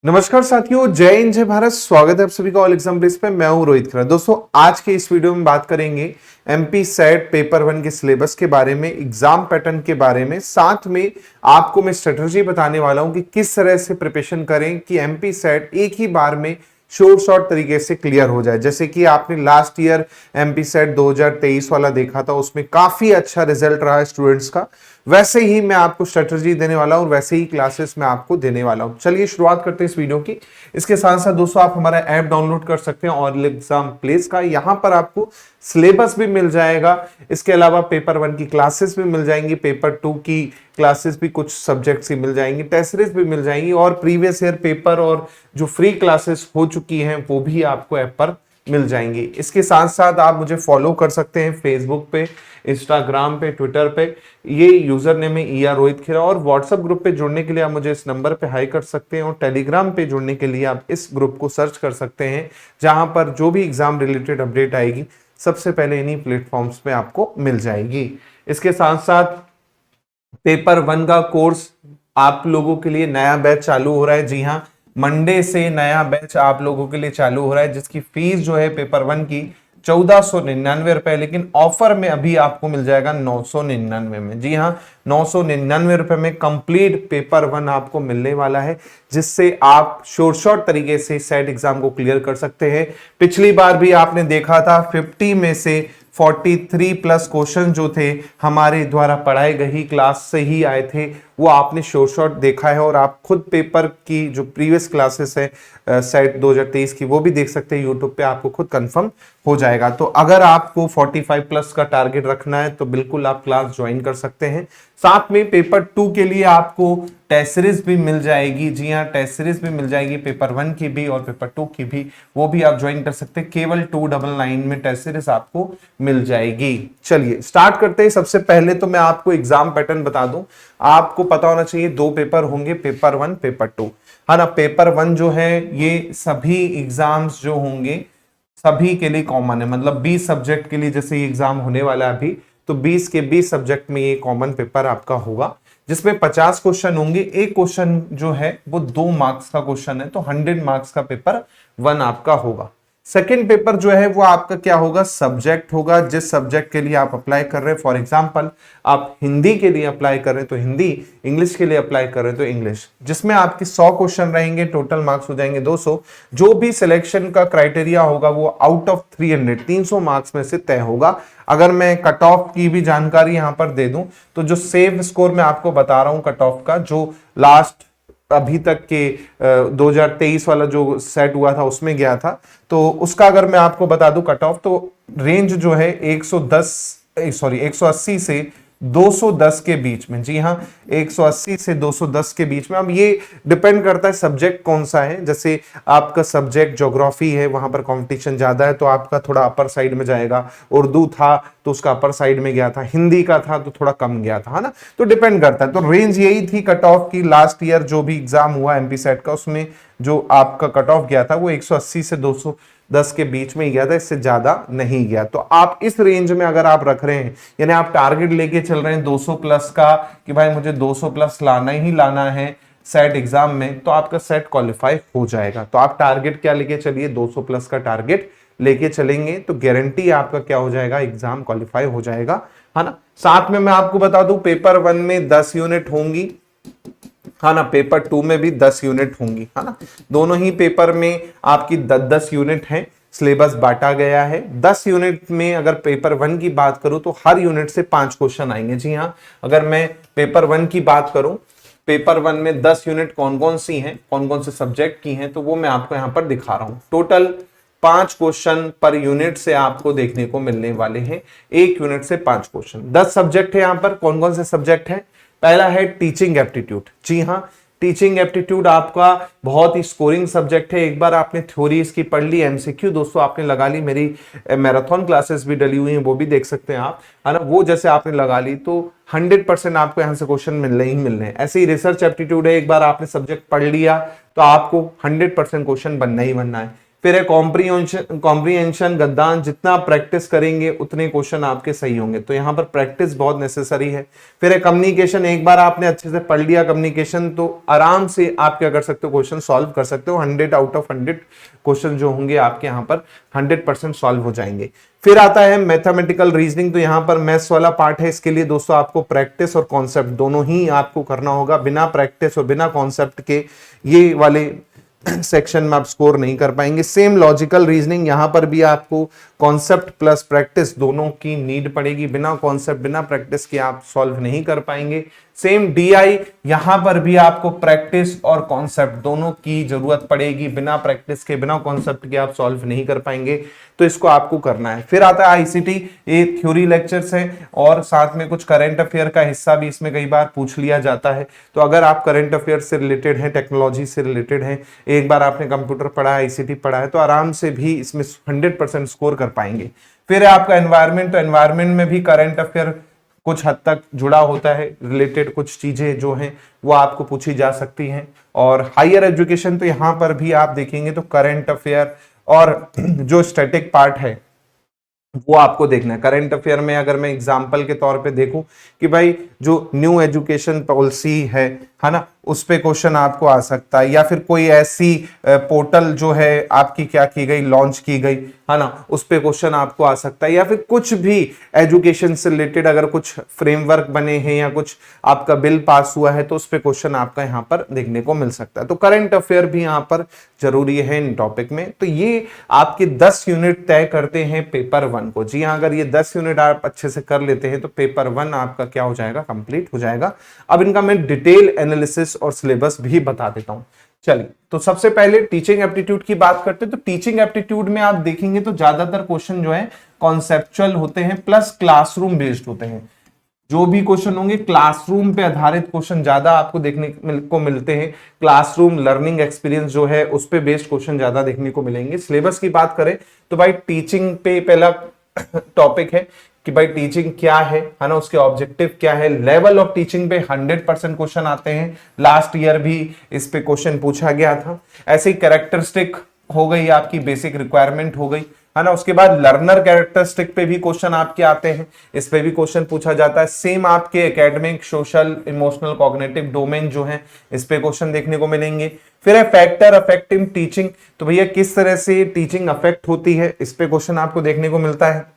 नमस्कार साथियों, जय हिंद जय भारत। स्वागत है आप सभी का ऑल एग्जाम प्लेस पे। मैं हूं रोहित खन्ना। दोस्तों, आज के इस वीडियो में बात करेंगे एमपी सेट पेपर 1 के सिलेबस के बारे में, एग्जाम पैटर्न के बारे में। साथ में आपको मैं स्ट्रेटजी बताने वाला हूं कि किस तरह से प्रिपरेशन करें कि एमपी सेट एक ही बार में शॉर्ट तरीके से क्लियर हो जाए। जैसे कि आपने लास्ट ईयर एमपी सेट 2023 वाला देखा था, उसमें काफी अच्छा रिजल्ट रहा स्टूडेंट्स का। वैसे ही मैं आपको स्ट्रेटजी देने वाला हूं, वैसे ही क्लासेस मैं आपको देने वाला हूं। चलिए शुरुआत करते हैं इस वीडियो की। इसके साथ साथ दोस्तों, आप हमारा ऐप डाउनलोड कर सकते हैं ऑल एग्जाम प्लेस का। यहां पर आपको सिलेबस भी मिल जाएगा, इसके अलावा पेपर 1 की क्लासेस भी मिल जाएंगी, पेपर 2 की क्लासेस भी कुछ सब्जेक्ट्स की मिल जाएंगी, टेस्ट सीरीज भी मिल जाएंगी, और प्रीवियस ईयर पेपर और जो फ्री क्लासेस हो चुकी हैं वो भी आपको ऐप पर मिल जाएंगी। इसके साथ साथ आप मुझे फॉलो कर सकते हैं फेसबुक पे, इंस्टाग्राम पे, ट्विटर पे। ये यूजर नेम है ER रोहित खेरा। और व्हाट्सएप ग्रुप पे जुड़ने के लिए आप मुझे इस नंबर पे हाई कर सकते हैं, और टेलीग्राम पे जुड़ने के लिए आप इस ग्रुप को सर्च कर सकते हैं, जहां पर जो भी एग्जाम रिलेटेड अपडेट आएगी सबसे पहले इन्हीं प्लेटफॉर्म्स पे आपको मिल जाएगी। इसके साथ साथ पेपर 1 का कोर्स आप लोगों के लिए नया बैच चालू हो रहा है। जी हाँ, मंडे से नया बैच आप लोगों के लिए चालू हो रहा है, जिसकी फीस जो है पेपर 1 की 1499 रुपए, लेकिन ऑफर में अभी आपको मिल जाएगा 999 में। जी हाँ, 999 रुपए में कंप्लीट पेपर 1 आपको मिलने वाला है, जिससे आप शॉर्ट तरीके से सेट एग्जाम को क्लियर कर सकते हैं। पिछली बार भी आपने देखा था 50 में से 43 प्लस क्वेश्चन जो थे हमारे द्वारा पढ़ाई गई क्लास से ही आए थे, वो आपने शॉर्ट देखा है। और आप खुद पेपर की जो प्रीवियस क्लासेस है सेट 2023 की, वो भी देख सकते हैं यूट्यूब पे, आपको खुद कंफर्म हो जाएगा। तो अगर आपको 45 प्लस का टारगेट रखना है तो बिल्कुल आप क्लास ज्वाइन कर सकते हैं। साथ में पेपर 2 के लिए आपको टेस्ट सीरीज भी मिल जाएगी। जी हाँ, टेस्ट सीरीज भी मिल जाएगी, पेपर 1 की भी और पेपर 2 की भी, वो भी आप ज्वाइन कर सकते हैं। केवल 299 में टेस्ट सीरीज आपको मिल जाएगी। चलिए स्टार्ट करते हैं। सबसे पहले तो मैं आपको एग्जाम पैटर्न बता दूं। आपको पता होना चाहिए 2 पेपर होंगे, पेपर 1 पेपर 2, है ना। पेपर 1 जो है ये सभी एग्जाम्स जो होंगे सभी के लिए कॉमन है, मतलब 20 सब्जेक्ट के लिए जैसे ये एग्जाम होने वाला है अभी, तो 20 के 20 सब्जेक्ट में ये कॉमन पेपर आपका होगा, जिसमें 50 क्वेश्चन होंगे। एक क्वेश्चन जो है वो 2 मार्क्स का क्वेश्चन है, तो 100 मार्क्स का पेपर 1 आपका होगा। सेकेंड पेपर जो है वो आपका क्या होगा, सब्जेक्ट होगा। जिस सब्जेक्ट के लिए आप अप्लाई कर रहे हैं, फॉर एग्जांपल आप हिंदी के लिए अप्लाई कर रहे हैं तो हिंदी, इंग्लिश के लिए अप्लाई कर रहे हैं तो इंग्लिश, जिसमें आपके 100 क्वेश्चन रहेंगे, टोटल मार्क्स हो जाएंगे 200। जो भी सिलेक्शन का क्राइटेरिया होगा वो आउट ऑफ 300 मार्क्स में से तय होगा। अगर मैं कट ऑफ की भी जानकारी यहां पर दे दूं, तो जो सेव स्कोर मैं आपको बता रहा हूं कट ऑफ का, जो लास्ट अभी तक के 2023 वाला जो सेट हुआ था उसमें गया था, तो उसका अगर मैं आपको बता दूं कट ऑफ, तो रेंज जो है 180 से 210 के बीच में। जी हाँ, 180 से 210 के बीच में। अब ये डिपेंड करता है सब्जेक्ट कौन सा है। जैसे आपका सब्जेक्ट ज्योग्राफी है, वहां पर कंपटीशन ज्यादा है, तो आपका थोड़ा अपर साइड में जाएगा। उर्दू था तो उसका अपर साइड में गया था, हिंदी का था तो थोड़ा कम गया था, है ना। तो डिपेंड करता है। तो रेंज यही थी कट ऑफ की। लास्ट ईयर जो भी एग्जाम हुआ एमपी सेट का, उसमें जो आपका कट ऑफ गया था वो 180 से 210 के बीच में ही गया था, इससे ज्यादा नहीं गया। तो आप इस रेंज में अगर आप रख रहे हैं, यानी आप टारगेट लेके चल रहे हैं 200 प्लस का, कि भाई मुझे 200 प्लस लाना ही लाना है सेट एग्जाम में, तो आपका सेट क्वालिफाई हो जाएगा। तो आप टारगेट क्या लेके चलिए, 200 प्लस का टारगेट लेके चलेंगे तो गारंटी आपका क्या हो जाएगा, एग्जाम क्वालिफाई हो जाएगा, है ना। साथ में मैं आपको बता दूं पेपर 1 में 10 यूनिट होंगी, है ना। पेपर 2 में भी 10 यूनिट होंगी, है ना। दोनों ही पेपर में आपकी 10-10 यूनिट है। सिलेबस बांटा गया है 10 यूनिट में। अगर पेपर 1 की बात करूं तो हर यूनिट से 5 क्वेश्चन आएंगे। जी हाँ, अगर मैं पेपर 1 की बात करूं, पेपर 1 में 10 यूनिट कौन कौन सी हैं, कौन कौन से सब्जेक्ट की हैं, तो वो मैं आपको यहां पर दिखा रहा हूं। टोटल 5 क्वेश्चन पर यूनिट से आपको देखने को मिलने वाले हैं। एक यूनिट से 5 क्वेश्चन। 10 सब्जेक्ट है। यहां पर कौन कौन से सब्जेक्ट हैं? पहला है टीचिंग एप्टीट्यूड। जी हाँ, टीचिंग एप्टीट्यूड आपका बहुत ही स्कोरिंग सब्जेक्ट है। एक बार आपने थ्योरी इसकी पढ़ ली, एमसीक्यू दोस्तों आपने लगा ली, मेरी मैराथन क्लासेस भी डली हुई हैं, वो भी देख सकते हैं आप, है ना। वो जैसे आपने लगा ली तो 100% आपको यहाँ से क्वेश्चन मिलने ही मिलने हैं। ऐसे ही रिसर्च एप्टीट्यूड है, एक बार आपने सब्जेक्ट पढ़ लिया तो आपको 100% क्वेश्चन बनना ही बनना है। फिर है कॉम्प्रीहेंशन गद्दान, जितना प्रैक्टिस करेंगे उतने क्वेश्चन आपके सही होंगे, तो यहाँ पर प्रैक्टिस बहुत नेसेसरी है। फिर है कम्युनिकेशन, एक बार आपने अच्छे से पढ़ लिया कम्युनिकेशन तो आराम से आप क्या कर सकते हो, क्वेश्चन सॉल्व कर सकते हो। 100 आउट ऑफ 100 क्वेश्चन जो होंगे आपके यहाँ पर 100% सॉल्व हो जाएंगे। फिर आता है मैथमेटिकल रीजनिंग, तो यहाँ पर मैथ्स वाला पार्ट है। इसके लिए दोस्तों आपको प्रैक्टिस और कॉन्सेप्ट दोनों ही आपको करना होगा। बिना प्रैक्टिस और बिना कॉन्सेप्ट के ये वाले सेक्शन में आप स्कोर नहीं कर पाएंगे। सेम लॉजिकल रीजनिंग, यहां पर भी आपको कॉन्सेप्ट प्लस प्रैक्टिस दोनों की नीड पड़ेगी। बिना कॉन्सेप्ट बिना प्रैक्टिस के आप सॉल्व नहीं कर पाएंगे। सेम डीआई, यहां पर भी आपको प्रैक्टिस और कॉन्सेप्ट दोनों की जरूरत पड़ेगी। बिना प्रैक्टिस के बिना कॉन्सेप्ट के आप सॉल्व नहीं कर पाएंगे, तो इसको आपको करना है। फिर आता है आईसीटी, ये थ्योरी लेक्चर्स है और साथ में कुछ करंट अफेयर का हिस्सा भी इसमें कई बार पूछ लिया जाता है। तो अगर आप करंट अफेयर से रिलेटेड हैं, टेक्नोलॉजी से रिलेटेड हैं, एक बार आपने कंप्यूटर पढ़ा है, आईसीटी पढ़ा है, तो आराम से भी इसमें 100% स्कोर कर पाएंगे। फिर है आपका एनवायरमेंट, तो एनवायरमेंट में भी करंट अफेयर कुछ हद तक जुड़ा होता है, रिलेटेड कुछ चीजें जो हैं वो आपको पूछी जा सकती हैं। और हायर एजुकेशन, तो यहां पर भी आप देखेंगे तो करंट अफेयर और जो स्टैटिक पार्ट है वो आपको देखना है। करंट अफेयर में अगर मैं एग्जांपल के तौर पे देखूं कि भाई जो न्यू एजुकेशन पॉलिसी है ना, उस पे क्वेश्चन आपको आ सकता है, या फिर कोई ऐसी पोर्टल जो है आपकी क्या की गई, लॉन्च की गई है ना, उस पे क्वेश्चन आपको आ सकता है। या फिर कुछ भी एजुकेशन से रिलेटेड अगर कुछ फ्रेमवर्क बने हैं या कुछ आपका बिल पास हुआ है तो उस पे क्वेश्चन आपका यहाँ पर देखने को मिल सकता है। तो करंट अफेयर भी यहाँ पर जरूरी है इन टॉपिक में। तो ये आपके 10 यूनिट तय करते हैं पेपर 1 को। जी हाँ, अगर ये 10 यूनिट आप अच्छे से कर लेते हैं तो पेपर 1 आपका क्या हो जाएगा, कंप्लीट हो जाएगा। अब इनका मैं डिटेल एनालिसिस और सिलेबस भी बता देता हूं। चलिए, तो सबसे पहले टीचिंग एप्टीट्यूड की बात करते हैं। तो टीचिंग एप्टीट्यूड में आप देखेंगे तो ज्यादातर क्वेश्चन जो है कॉन्सेप्चुअल होते हैं प्लस क्लासरूम बेस्ड होते हैं। जो भी क्वेश्चन होंगे क्लासरूम पे आधारित क्वेश्चन ज्यादा आपको देखने को मिलते हैं। क्लासरूम लर्निंग एक्सपीरियंस जो है उस पे बेस्ड क्वेश्चन ज्यादा देखने को मिलेंगे। सिलेबस की बात करें तो भाई टीचिंग पे पहला टॉपिक है कि भाई टीचिंग क्या है ना, उसके ऑब्जेक्टिव क्या है। लेवल ऑफ टीचिंग पे 100% क्वेश्चन आते हैं। लास्ट ईयर भी इस पे क्वेश्चन पूछा गया था। ऐसे ही कैरेक्टरिस्टिक हो गई, आपकी बेसिक रिक्वायरमेंट हो गई है ना। उसके बाद लर्नर कैरेक्टरिस्टिक पे भी क्वेश्चन आपके आते हैं, इस पे भी क्वेश्चन पूछा जाता है। सेम आपके academic, social, emotional, cognitive domain जो है इस पे क्वेश्चन देखने को मिलेंगे। फिर है फैक्टर अफेक्टिंग टीचिंग, तो भैया किस तरह से टीचिंग अफेक्ट होती है, इस पे क्वेश्चन आपको देखने को मिलता है।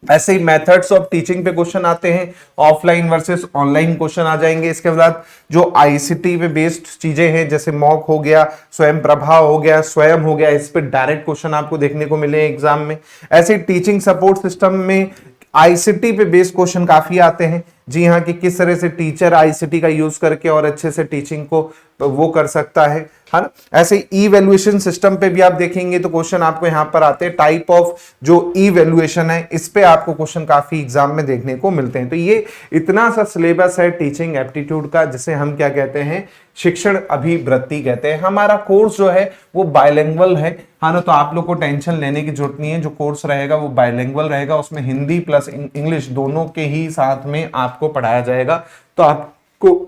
ऐसे ही मेथड्स ऑफ टीचिंग पे क्वेश्चन आते हैं, ऑफलाइन वर्सेस ऑनलाइन क्वेश्चन आ जाएंगे। इसके बाद जो आईसीटी पे बेस्ड चीजें हैं जैसे मॉक हो गया, स्वयं प्रभा हो गया, स्वयं हो गया, इस पे डायरेक्ट क्वेश्चन आपको देखने को मिले एग्जाम में। ऐसे टीचिंग सपोर्ट सिस्टम में आईसीटी पे बेस्ड क्वेश्चन काफी आते हैं। जी हाँ, कि किस तरह से टीचर आईसीटी का यूज करके और अच्छे से टीचिंग को वो कर सकता है ना। ऐसे ई वैल्यूएशन सिस्टम पे भी आप देखेंगे तो क्वेश्चन आपको यहाँ पर आते हैं। टाइप ऑफ जो ई वैल्यूएशन है इस पे आपको क्वेश्चन काफी एग्जाम में देखने को मिलते हैं। तो ये इतना सा सिलेबस है टीचिंग एप्टीट्यूड का, जिसे हम क्या कहते हैं, शिक्षण अभिवृत्ति कहते हैं। हमारा कोर्स जो है वो बायलिंगुअल है ना, तो आप लोग को टेंशन लेने की जरूरत नहीं है। जो कोर्स रहेगा वो बायलिंगुअल रहेगा, उसमें हिंदी प्लस इंग्लिश दोनों के ही साथ में आपको पढ़ाया जाएगा, तो आपको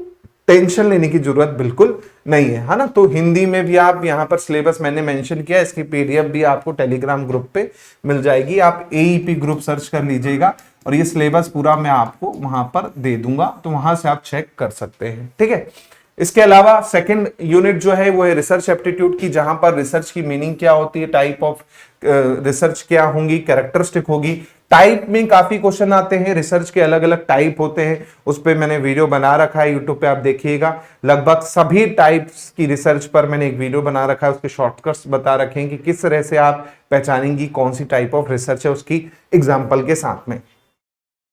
टेंशन लेने की जरूरत बिल्कुल नहीं है ना। तो हिंदी में भी आप यहाँ पर सिलेबस मैंने मेंशन किया, इसकी पीडीएफ भी आपको टेलीग्राम ग्रुप पे मिल जाएगी। आप एईपी ग्रुप सर्च कर लीजिएगा और ये सिलेबस पूरा मैं आपको वहां पर दे दूंगा, तो वहां से आप चेक कर सकते हैं, ठीक है। इसके अलावा सेकंड यूनिट जो है वो है रिसर्च एप्टीट्यूड की, जहां पर रिसर्च की मीनिंग क्या होती है, टाइप ऑफ रिसर्च क्या होंगी, कैरेक्टरिस्टिक होगी। टाइप में काफी क्वेश्चन आते हैं, रिसर्च के अलग अलग टाइप होते हैं, उस पर मैंने वीडियो बना रखा है यूट्यूब पे, आप देखिएगा। लगभग सभी टाइप्स की रिसर्च पर मैंने एक वीडियो बना रखा है, उसके शॉर्टकट्स बता रखे हैं कि किस तरह से आप पहचानेंगी कौन सी टाइप ऑफ रिसर्च है उसकी एग्जाम्पल के साथ में।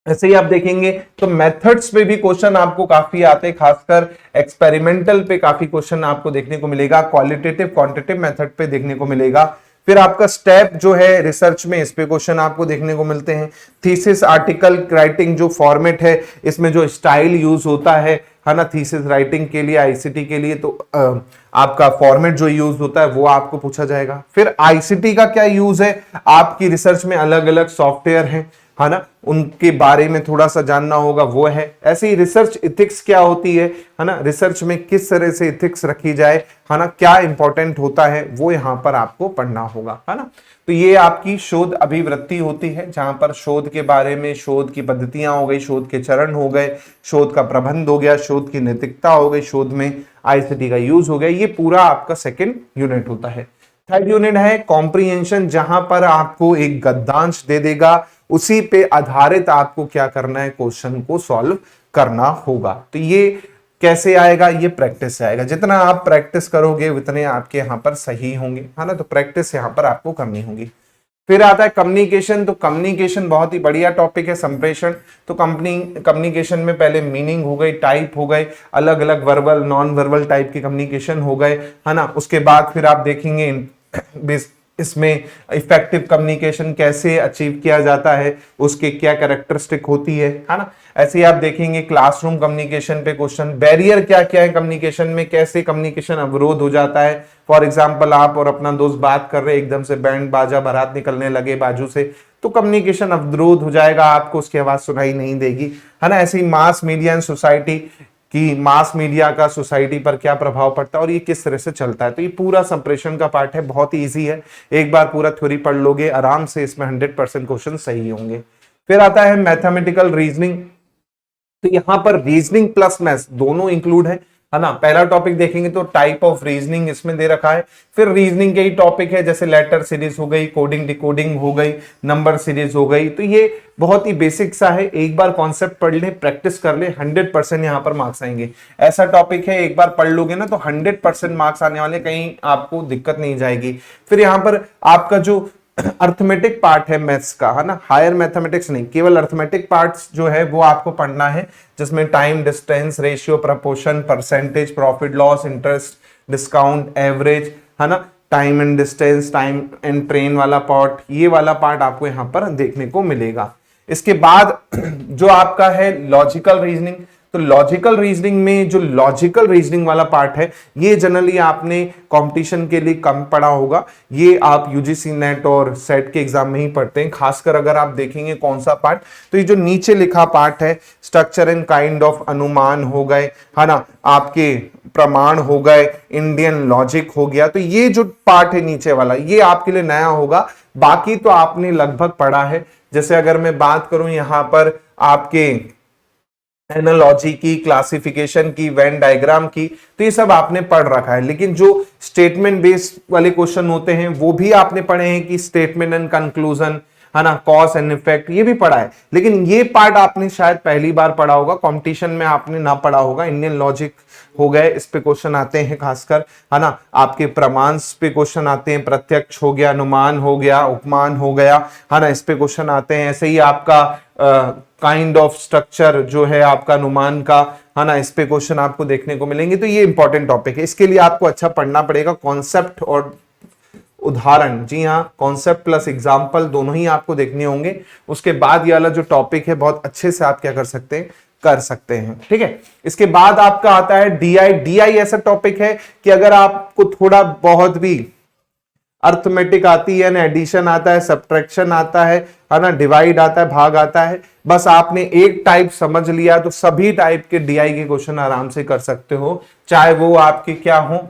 ऐसे ही आप देखेंगे तो मेथड्स पे भी क्वेश्चन आपको काफी आते हैं, खासकर एक्सपेरिमेंटल पे काफी क्वेश्चन आपको देखने को मिलेगा, क्वालिटेटिव क्वांटिटेटिव मेथड पे देखने को मिलेगा। फिर आपका स्टेप जो है रिसर्च में, इस पे क्वेश्चन आपको देखने को मिलते हैं। थीसिस आर्टिकल राइटिंग जो फॉर्मेट है, इसमें जो स्टाइल यूज होता है ना, थीसिस राइटिंग के लिए, आईसीटी के लिए, तो आपका फॉर्मेट जो यूज होता है वो आपको पूछा जाएगा। फिर आईसीटी का क्या यूज है, आपकी रिसर्च में अलग अलग सॉफ्टवेयर हैं, है ना, उनके बारे में थोड़ा सा जानना होगा, वो है। ऐसे ही रिसर्च इथिक्स क्या होती है ना, रिसर्च में किस तरह से इथिक्स रखी जाए, है ना, क्या इंपॉर्टेंट होता है, वो यहां पर आपको पढ़ना होगा, है ना। तो ये आपकी शोध अभिवृत्ति होती है, जहां पर शोध के बारे में, शोध की पद्धतियां हो गई, शोध के चरण हो गए, शोध का प्रबंध हो गया, शोध की नैतिकता हो गई, शोध में आईसीटी का यूज हो गया। ये पूरा आपका सेकंड यूनिट होता है। थर्ड यूनिट है कॉम्प्रिहेंशन, जहां पर आपको एक गद्यांश दे देगा, उसी पे आधारित आपको क्या करना है, क्वेश्चन को सॉल्व करना होगा। तो ये कैसे आएगा, ये प्रैक्टिस से आएगा। जितना आप प्रैक्टिस करोगे उतने आपके यहाँ पर सही होंगे, है ना। तो प्रैक्टिस यहाँ पर आपको करनी होगी। फिर आता है कम्युनिकेशन। तो कम्युनिकेशन बहुत ही बढ़िया टॉपिक है, संप्रेषण। तो कम्युनिकेशन में पहले मीनिंग हो गई, टाइप हो गए, अलग अलग वर्बल नॉन वर्बल टाइप के कम्युनिकेशन हो गए, है ना। उसके बाद फिर आप देखेंगे इसमें इफेक्टिव कम्युनिकेशन कैसे अचीव किया जाता है, उसके क्या कैरेक्टरिस्टिक होती है ना। ऐसे ही आप देखेंगे क्लासरूम कम्युनिकेशन पे क्वेश्चन, बैरियर क्या क्या है कम्युनिकेशन में, कैसे कम्युनिकेशन अवरोध हो जाता है। फॉर एग्जांपल आप और अपना दोस्त बात कर रहे, एकदम से बैंड बाजा बारात निकलने लगे बाजू से, तो कम्युनिकेशन अवरोध हो जाएगा, आपको उसकी आवाज सुनाई नहीं देगी, है ना। ऐसे ही मास मीडिया एंड सोसाइटी कि मास मीडिया का सोसाइटी पर क्या प्रभाव पड़ता है और ये किस तरह से चलता है। तो ये पूरा संप्रेषण का पार्ट है, बहुत ही इजी है, एक बार पूरा थ्योरी पढ़ लोगे आराम से, इसमें 100% क्वेश्चन सही होंगे। फिर आता है मैथमेटिकल रीजनिंग। तो यहां पर रीजनिंग प्लस मैथ्स दोनों इंक्लूड है ना। पहला टॉपिक देखेंगे तो टाइप ऑफ रीजनिंग इसमें दे रखा है। फिर रीजनिंग के ही टॉपिक है, जैसे लेटर सीरीज हो गई, कोडिंग डिकोडिंग हो गई, नंबर सीरीज हो गई। तो ये बहुत ही बेसिक सा है, एक बार कॉन्सेप्ट पढ़ ले, प्रैक्टिस कर ले, 100% यहां पर मार्क्स आएंगे। ऐसा टॉपिक है, एक बार पढ़ लोगे ना तो 100% मार्क्स आने वाले, कहीं आपको दिक्कत नहीं जाएगी। फिर यहां पर आपका जो अर्थमेटिक पार्ट है मैथ्स का, है ना, हायर मैथमेटिक्स नहीं, केवल अर्थमेटिक पार्ट्स जो है वो आपको पढ़ना है, जिसमें time, distance, ratio, proportion, percentage, profit loss, interest, discount, average, है ना, time and distance, time and train वाला पार्ट, ये वाला पार्ट आपको यहां पर देखने को मिलेगा। इसके बाद जो आपका है लॉजिकल रीजनिंग। तो लॉजिकल रीजनिंग में जो लॉजिकल रीजनिंग वाला पार्ट है, ये जनरली आपने कंपटीशन के लिए कम पढ़ा होगा, ये आप यूजीसी नेट और सेट के एग्जाम में ही पढ़ते हैं। खासकर अगर आप देखेंगे कौन सा पार्ट, तो ये जो नीचे लिखा पार्ट है, स्ट्रक्चर एंड काइंड ऑफ अनुमान हो गए, है ना, आपके प्रमाण हो गए, इंडियन लॉजिक हो गया। तो ये जो पार्ट है नीचे वाला, ये आपके लिए नया होगा, बाकी तो आपने लगभग पढ़ा है। जैसे अगर मैं बात करूं यहां पर आपके एनालॉजी की, क्लासिफिकेशन की, वेन डायग्राम की, तो ये सब आपने पढ़ रखा है। लेकिन जो स्टेटमेंट बेस्ड वाले क्वेश्चन होते हैं वो भी आपने पढ़े हैं, कि स्टेटमेंट एंड कंक्लूजन, है ना, कॉज एंड इफेक्ट, ये भी पढ़ा है। लेकिन ये पार्ट आपने शायद पहली बार पढ़ा होगा, कंपटीशन में आपने ना पढ़ा होगा। इंडियन लॉजिक हो गए, इस पे क्वेश्चन आते हैं खासकर, है ना, आपके प्रमाण पे क्वेश्चन आते हैं, प्रत्यक्ष हो गया, अनुमान हो गया, उपमान हो गया, है ना, इस पे क्वेश्चन आते हैं। ऐसे ही आपका काइंड ऑफ स्ट्रक्चर जो है आपका अनुमान का, है ना, इस पे क्वेश्चन आपको देखने को मिलेंगे। तो ये इंपॉर्टेंट टॉपिक है, इसके लिए आपको अच्छा पढ़ना पड़ेगा। कॉन्सेप्ट और उदाहरण, जी हाँ, कॉन्सेप्ट प्लस एग्जाम्पल दोनों ही आपको देखने होंगे। उसके बाद ये वाला जो टॉपिक है बहुत अच्छे से आप क्या कर सकते हैं, ठीक है। इसके बाद आपका आता है डीआई। डीआई ऐसा टॉपिक है कि अगर आपको थोड़ा बहुत भी अर्थमेटिक आती है ना, एडिशन आता है, सब्ट्रैक्शन आता है ना, डिवाइड आता है, भाग आता है, बस आपने एक टाइप समझ लिया तो सभी टाइप के डीआई के क्वेश्चन आराम से कर सकते हो। चाहे वो आपके क्या हो,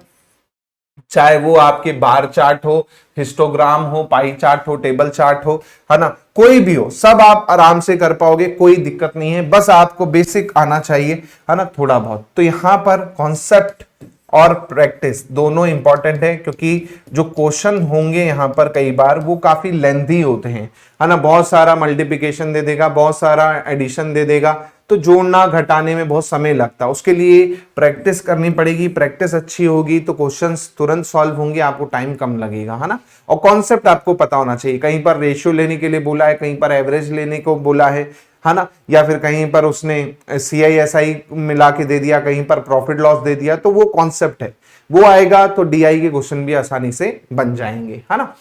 चाहे वो आपके बार चार्ट हो, हिस्टोग्राम हो, पाई चार्ट हो, टेबल चार्ट हो, है ना, कोई भी हो, सब आप आराम से कर पाओगे, कोई दिक्कत नहीं है। बस आपको बेसिक आना चाहिए, है ना, थोड़ा बहुत। तो यहां पर कॉन्सेप्ट और प्रैक्टिस दोनों इंपॉर्टेंट है, क्योंकि जो क्वेश्चन होंगे यहां पर कई बार वो काफी लेंथी होते हैं, है ना, बहुत सारा मल्टीप्लिकेशन दे देगा, बहुत सारा एडिशन दे देगा, तो जोड़ना घटाने में बहुत समय लगता है। उसके लिए प्रैक्टिस करनी पड़ेगी, प्रैक्टिस अच्छी होगी तो क्वेश्चंस तुरंत सॉल्व होंगे, आपको टाइम कम लगेगा, है ना। और कॉन्सेप्ट आपको पता होना चाहिए, कहीं पर रेशियो लेने के लिए बोला है, कहीं पर एवरेज लेने को बोला है ना, या फिर कहीं पर उसने CISI मिला के दे दिया, कहीं पर प्रॉफिट लॉस दे दिया, तो वो कॉन्सेप्ट है, वो आएगा तो डीआई के क्वेश्चन भी आसानी से बन जाएंगे, है ना।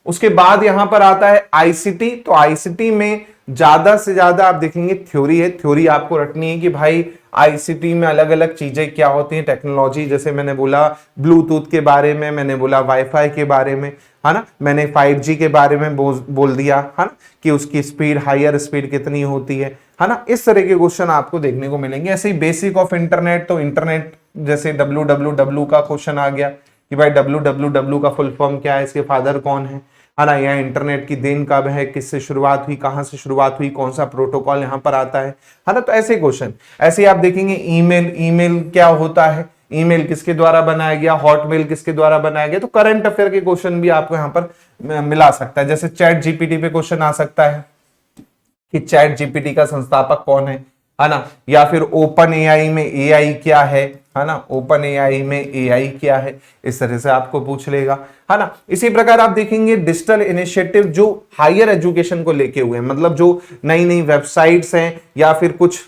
उसके बाद यहां पर आता है आईसीटी। तो आईसीटी में ज्यादा से ज्यादा आप देखेंगे थ्योरी है। थ्योरी आपको रटनी है कि भाई आईसीटी में अलग अलग चीजें क्या होती हैं, टेक्नोलॉजी, जैसे मैंने बोला ब्लूटूथ के बारे में, मैंने बोला वाईफाई के बारे में, है ना, मैंने 5G के बारे में बोल दिया, है ना, कि उसकी स्पीड, हायर स्पीड कितनी होती है ना। इस तरह के क्वेश्चन आपको देखने को मिलेंगे। ऐसे ही बेसिक ऑफ इंटरनेट, तो इंटरनेट जैसे www का क्वेश्चन आ गया कि भाई www का फुल फॉर्म क्या है, इसके फादर कौन है ना, यह इंटरनेट की देन कब है, किससे शुरुआत हुई, कहां से शुरुआत हुई, कौन सा प्रोटोकॉल यहां पर आता है ना। तो ऐसे क्वेश्चन। ऐसे आप देखेंगे ईमेल, ईमेल क्या होता है, ईमेल किसके द्वारा बनाया गया, हॉटमेल किसके द्वारा बनाया गया। तो करंट अफेयर के क्वेश्चन भी आपको यहाँ पर मिला सकता है। जैसे चैट जीपीटी पे क्वेश्चन आ सकता है कि चैट जीपीटी का संस्थापक कौन है ना, या फिर ओपन एआई में एआई क्या है ना, ओपन एआई में एआई क्या है, इस तरह से आपको पूछ लेगा, है ना। इसी प्रकार आप देखेंगे डिजिटल इनिशिएटिव जो हायर एजुकेशन को लेके हुए हैं, मतलब जो नई नई वेबसाइट्स हैं या फिर कुछ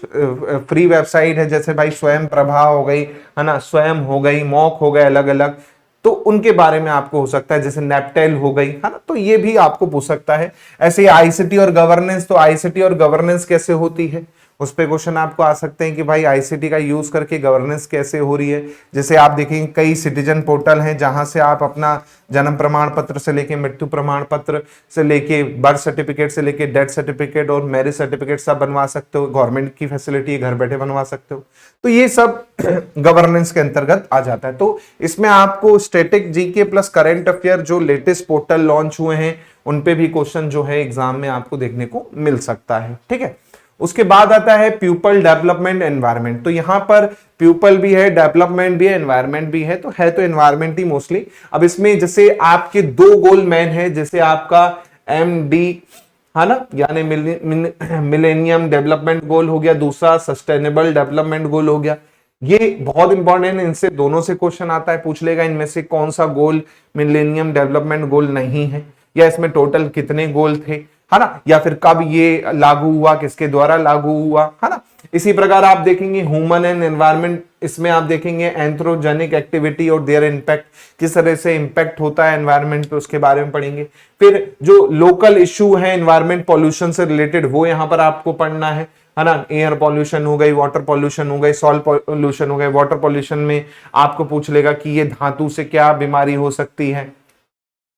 फ्री वेबसाइट है, जैसे भाई स्वयं प्रभा हो गई, है ना, स्वयं हो गई, मॉक हो गए, अलग अलग, तो उनके बारे में आपको हो सकता है, जैसे नैपटेल हो गई, है ना, तो ये भी आपको पूछ सकता है। ऐसे आईसीटी और गवर्नेंस, तो आईसीटी और गवर्नेंस कैसे होती है, उस पे क्वेश्चन आपको आ सकते हैं कि भाई आईसीटी का यूज करके गवर्नेंस कैसे हो रही है। जैसे आप देखेंगे कई सिटीजन पोर्टल हैं जहां से आप अपना जन्म प्रमाण पत्र से लेके मृत्यु प्रमाण पत्र से लेके बर्थ सर्टिफिकेट से लेके डेथ सर्टिफिकेट और मैरिज सर्टिफिकेट सब बनवा सकते हो। गवर्नमेंट की फैसिलिटी है, घर बैठे बनवा सकते हो। तो ये सब गवर्नेंस के अंतर्गत आ जाता है। तो इसमें आपको static GK plus current affair जो लेटेस्ट पोर्टल लॉन्च हुए हैं उन पे भी क्वेश्चन जो है एग्जाम में आपको देखने को मिल सकता है। ठीक है, उसके बाद आता है पीपल डेवलपमेंट एनवायरनमेंट। तो यहां पर पीपल भी है, डेवलपमेंट भी है, एनवायरनमेंट भी है, तो एनवायरनमेंट ही मोस्टली। अब इसमें जैसे आपके दो गोल मैन है, जैसे आपका MD है ना, यानी मिलेनियम डेवलपमेंट गोल हो गया, दूसरा सस्टेनेबल डेवलपमेंट गोल हो गया। ये बहुत इंपॉर्टेंट है, इनसे दोनों से क्वेश्चन आता है, पूछ लेगा इनमें से कौन सा गोल मिलेनियम डेवलपमेंट गोल नहीं है, या इसमें टोटल कितने गोल थे, है ना, या फिर कब ये लागू हुआ, किसके द्वारा लागू हुआ, है ना। इसी प्रकार आप देखेंगे ह्यूमन एंड एनवायरनमेंट, इसमें आप देखेंगे एंथ्रोजेनिक एक्टिविटी और देयर इंपैक्ट, किस तरह से इंपैक्ट होता है एनवायरनमेंट पे, उसके बारे में पढ़ेंगे। फिर जो लोकल इश्यू है एनवायरनमेंट पॉल्यूशन से रिलेटेड, वो यहां पर आपको पढ़ना है ना। एयर पॉल्यूशन हो गई, वाटर पॉल्यूशन हो गई, सॉइल पॉल्यूशन हो गई। वाटर पॉल्यूशन में आपको पूछ लेगा कि ये धातु से क्या बीमारी हो सकती है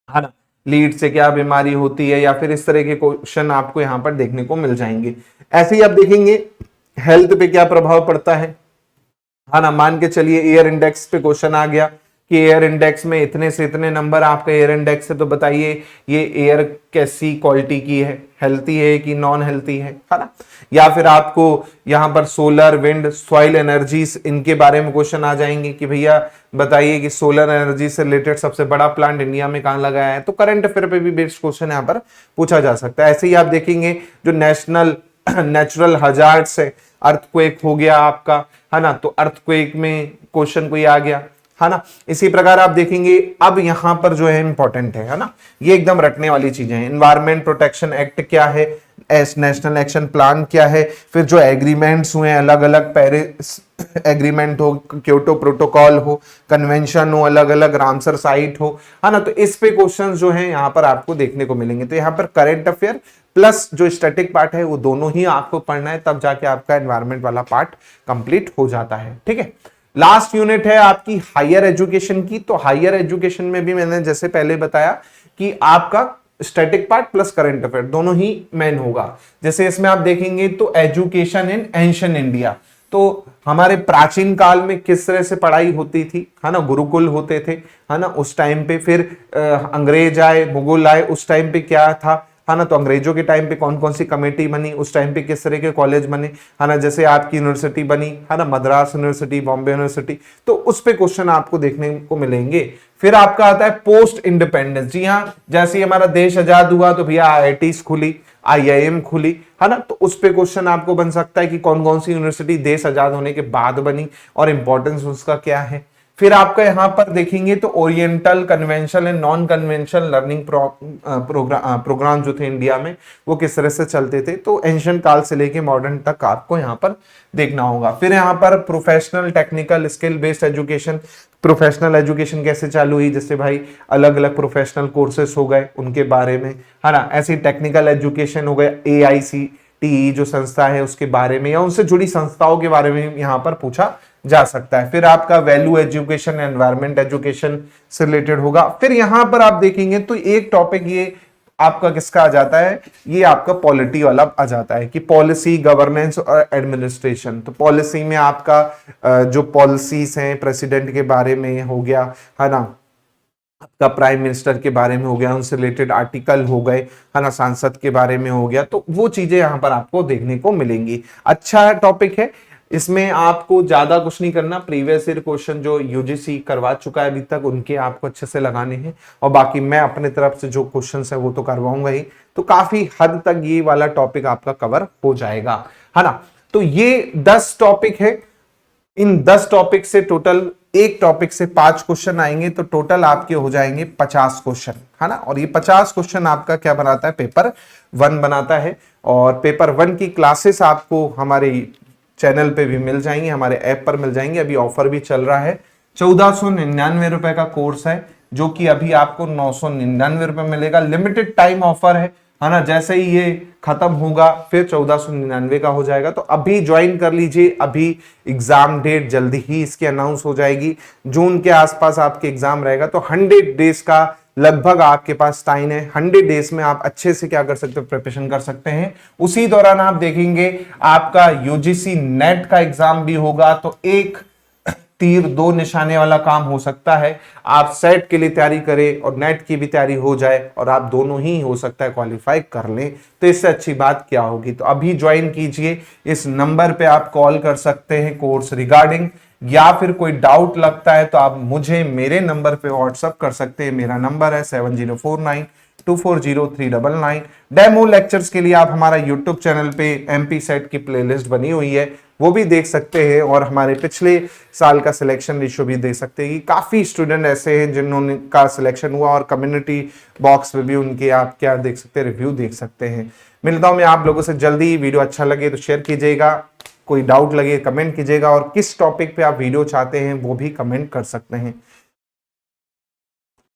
ना, लीड से क्या बीमारी होती है, या फिर इस तरह के क्वेश्चन आपको यहां पर देखने को मिल जाएंगे। ऐसे ही आप देखेंगे हेल्थ पे क्या प्रभाव पड़ता है ना। मान के चलिए एयर इंडेक्स पे क्वेश्चन आ गया कि एयर इंडेक्स में इतने से इतने नंबर आपका एयर इंडेक्स है, तो बताइए ये एयर कैसी क्वालिटी की है, हेल्थी है कि नॉन हेल्थी है ना। या फिर आपको यहां पर सोलर, विंड, सॉइल एनर्जीज, इनके बारे में क्वेश्चन आ जाएंगे कि भैया बताइए कि सोलर एनर्जी से रिलेटेड सबसे बड़ा प्लांट इंडिया में कहां लगाया है। तो करंट अफेयर पे भी बेस्ड क्वेश्चन यहां पर पूछा जा सकता है। ऐसे ही आप देखेंगे जो नेचुरल हजार्ड्स है, अर्थक्वेक हो गया आपका, है ना, तो अर्थक्वेक में क्वेश्चन कोई आ गया, है ना। इसी प्रकार आप देखेंगे अब यहां पर जो है इंपॉर्टेंट है ना, ये एकदम रटने वाली चीजें हैं। एनवायरमेंट प्रोटेक्शन एक्ट क्या है, नेशनल एक्शन प्लान क्या है, फिर जो एग्रीमेंट्स हुए हैं अलग अलग, पेरिस एग्रीमेंट हो, क्योटो प्रोटोकॉल हो, कन्वेंशन हो, अलग अलग रामसर साइट हो, है ना, तो इस पे क्वेश्चंस जो हैं यहां पर आपको देखने को मिलेंगे। तो यहां पर करंट अफेयर प्लस जो स्टैटिक पार्ट है वो दोनों ही आपको पढ़ना है, तब जाके आपका एनवायरमेंट वाला पार्ट कंप्लीट हो जाता है। ठीक है, लास्ट यूनिट है आपकी हायर एजुकेशन की। तो हायर एजुकेशन में भी मैंने जैसे पहले बताया कि आपका static part plus current affair दोनों ही मेन होगा। जैसे इसमें आप देखेंगे तो एजुकेशन इन एंशिएंट इंडिया, तो हमारे प्राचीन काल में किस तरह से पढ़ाई होती थी, है ना, गुरुकुल होते थे, है ना, उस टाइम पे। फिर अंग्रेज आए, मुगल आए, उस टाइम पे क्या था, है ना, तो अंग्रेजों के टाइम पे कौन कौन सी कमेटी बनी, उस टाइम पे किस तरह के कॉलेज बने, है ना, जैसे आपकी यूनिवर्सिटी बनी, है ना, मद्रास यूनिवर्सिटी, बॉम्बे यूनिवर्सिटी, तो उस पे क्वेश्चन आपको देखने को मिलेंगे। फिर आपका आता है पोस्ट इंडिपेंडेंस। जी हाँ, जैसे हमारा देश आजाद हुआ तो भैया IITs खुली, IIM खुली, है ना, तो उस पे क्वेश्चन आपको बन सकता है कि कौन कौन सी यूनिवर्सिटी देश आजाद होने के बाद बनी और इंपॉर्टेंस उसका क्या है। फिर आपका यहां पर देखेंगे तो oriental, conventional and non conventional learning programme जो थे इंडिया में वो किस तरह से चलते थे, तो एंशिएंट काल से लेके मॉडर्न तक आपको यहां पर देखना होगा। फिर यहां पर professional, technical, skill based education, professional education कैसे चालू हुई, जैसे भाई अलग अलग प्रोफेशनल कोर्सेस हो गए उनके बारे में, है ना। ऐसी टेक्निकल एजुकेशन हो गए, AIC टी जो संस्था है उसके बारे में या उनसे जुड़ी संस्थाओं के बारे में यहाँ पर पूछा जा सकता है। फिर आपका वैल्यू एजुकेशन, एनवायरमेंट एजुकेशन से रिलेटेड होगा। फिर यहां पर आप देखेंगे तो एक टॉपिक ये आपका किसका आ जाता है, ये आपका पॉलिटी वाला आ जाता है कि पॉलिसी, गवर्नेंस और एडमिनिस्ट्रेशन। तो पॉलिसी में आपका जो पॉलिसीज हैं प्रेसिडेंट के बारे में हो गया, है ना, आपका प्राइम मिनिस्टर के बारे में हो गया, उनसे रिलेटेड आर्टिकल हो गए, है ना, सांसद के बारे में हो गया, तो वो चीजें यहां पर आपको देखने को मिलेंगी। अच्छा टॉपिक है, इसमें आपको ज्यादा कुछ नहीं करना, प्रीवियस ईयर क्वेश्चन जो यूजीसी करवा चुका है अभी तक उनके आपको अच्छे से लगाने हैं, और बाकी मैं अपने तरफ से जो क्वेश्चंस है वो तो करवाऊंगा ही। तो काफी हद तक ये वाला टॉपिक आपका कवर हो जाएगा, है ना। तो ये 10 टॉपिक है, इन 10 टॉपिक से टोटल एक टॉपिक से 5 क्वेश्चन आएंगे, तो टोटल आपके हो जाएंगे 50 क्वेश्चन, है ना। और ये 50 क्वेश्चन आपका क्या बनाता है, पेपर 1 बनाता है। और पेपर 1 की क्लासेस आपको हमारे चैनल पे भी मिल जाएंगे, हमारे ऐप पर मिल जाएंगे। अभी ऑफर भी चल रहा है, 1499 रुपए का कोर्स है जो कि अभी आपको 999 रुपए मिलेगा। लिमिटेड टाइम ऑफर है ना, जैसे ही ये खत्म होगा फिर 1499 का हो जाएगा। तो अभी ज्वाइन कर लीजिए, अभी एग्जाम डेट जल्दी ही इसकी अनाउंस हो जाएगी, जून के आसपास आपके एग्जाम रहेगा। तो 100 डेज का लगभग आपके पास टाइम है, 100 डेज में आप अच्छे से क्या कर सकते हो, प्रिपरेशन कर सकते हैं। उसी दौरान आप देखेंगे आपका यूजीसी नेट का एग्जाम भी होगा, तो एक तीर दो निशाने वाला काम हो सकता है। आप सेट के लिए तैयारी करें और नेट की भी तैयारी हो जाए और आप दोनों ही हो सकता है क्वालिफाई कर लें, तो इससे अच्छी बात क्या होगी। तो अभी ज्वाइन कीजिए, इस नंबर पे आप कॉल कर सकते हैं कोर्स रिगार्डिंग, या फिर कोई डाउट लगता है तो आप मुझे मेरे नंबर पे व्हाट्सअप कर सकते हैं। मेरा नंबर है 7049240399। डेमो लेक्चर्स के लिए आप हमारा यूट्यूब चैनल पे एमपी सेट की प्लेलिस्ट बनी हुई है, वो भी देख सकते हैं, और हमारे पिछले साल का सिलेक्शन रेशियो भी देख सकते हैं कि काफी स्टूडेंट ऐसे हैं जिन्होंने का सिलेक्शन हुआ, और कम्युनिटी बॉक्स में भी उनके आप क्या देख सकते हैं, रिव्यू देख सकते हैं। मिलता हूं मैं आप लोगों से जल्दी। वीडियो अच्छा लगे तो शेयर कीजिएगा, कोई डाउट लगे कमेंट कीजिएगा, और किस टॉपिक पे आप वीडियो चाहते हैं वो भी कमेंट कर सकते हैं।